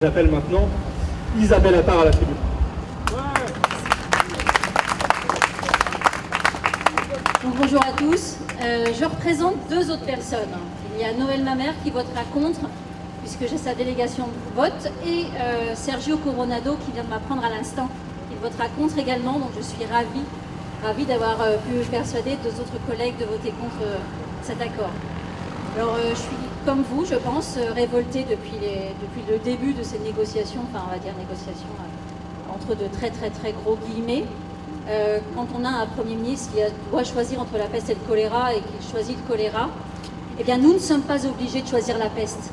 J'appelle maintenant Isabelle Attard à la tribune. Donc, bonjour à tous. Je représente deux autres personnes. Il y a Noël Mamère qui votera contre, puisque j'ai sa délégation vote, et Sergio Coronado qui vient de m'apprendre à l'instant qu'il votera contre également. Donc je suis ravie d'avoir pu persuader deux autres collègues de voter contre cet accord. Alors je suis comme vous, je pense, révoltée depuis le début de ces négociations, enfin on va dire négociations entre de très gros guillemets. Quand on a un Premier ministre qui doit choisir entre la peste et le choléra et qui choisit le choléra, eh bien nous ne sommes pas obligés de choisir la peste,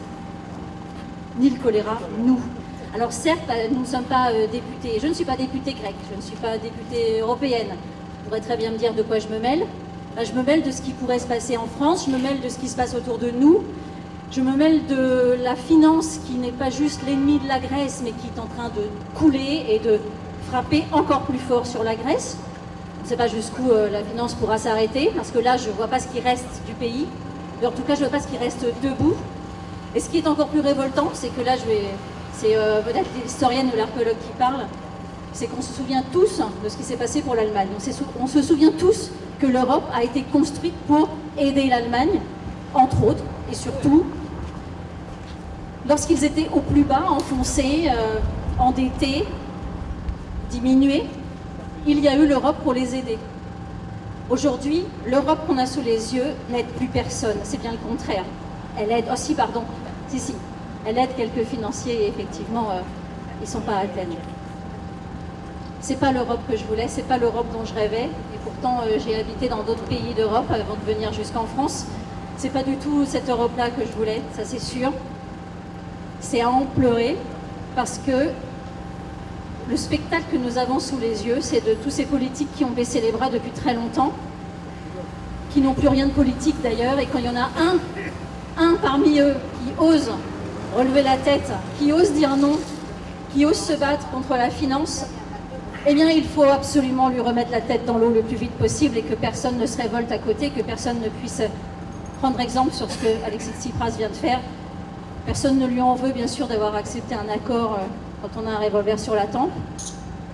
ni le choléra, nous. Alors certes, nous ne sommes pas députés, je ne suis pas députée grecque, je ne suis pas députée européenne. Vous pourrez très bien me dire de quoi je me mêle. Je me mêle de ce qui pourrait se passer en France, je me mêle de ce qui se passe autour de nous, je me mêle de la finance qui n'est pas juste l'ennemi de la Grèce, mais qui est en train de couler et de frapper encore plus fort sur la Grèce. On ne sait pas jusqu'où la finance pourra s'arrêter, parce que là, je ne vois pas ce qui reste du pays. En tout cas, je ne vois pas ce qui reste debout. Et ce qui est encore plus révoltant, c'est que là, c'est peut-être l'historienne ou l'archéologue qui parle, c'est qu'on se souvient tous de ce qui s'est passé pour l'Allemagne. On se souvient tous que l'Europe a été construite pour aider l'Allemagne, entre autres, et surtout, lorsqu'ils étaient au plus bas, enfoncés, endettés, diminués, il y a eu l'Europe pour les aider. Aujourd'hui, l'Europe qu'on a sous les yeux n'aide plus personne, c'est bien le contraire. Elle aide, elle aide quelques financiers et effectivement, ils ne sont pas à Athènes. C'est pas l'Europe que je voulais, c'est pas l'Europe dont je rêvais, et pourtant j'ai habité dans d'autres pays d'Europe avant de venir jusqu'en France. C'est pas du tout cette Europe-là que je voulais, ça c'est sûr. C'est à en pleurer, parce que le spectacle que nous avons sous les yeux, c'est de tous ces politiques qui ont baissé les bras depuis très longtemps, qui n'ont plus rien de politique d'ailleurs, et quand il y en a un parmi eux qui ose relever la tête, qui ose dire non, qui ose se battre contre la finance, eh bien il faut absolument lui remettre la tête dans l'eau le plus vite possible et que personne ne se révolte à côté, que personne ne puisse prendre exemple sur ce que Alexis Tsipras vient de faire. Personne ne lui en veut bien sûr d'avoir accepté un accord quand on a un revolver sur la tempe.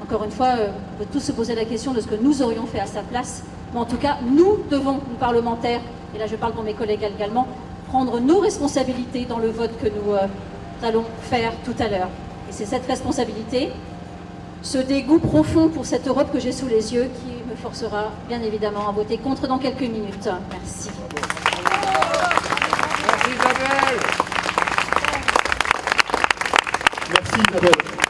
Encore une fois, on peut tous se poser la question de ce que nous aurions fait à sa place. Mais en tout cas, nous devons, nous parlementaires, et là je parle pour mes collègues également, prendre nos responsabilités dans le vote que nous allons faire tout à l'heure. Et c'est cette responsabilité, ce dégoût profond pour cette Europe que j'ai sous les yeux qui me forcera bien évidemment à voter contre dans quelques minutes. Merci. Merci Isabelle. Merci Isabelle.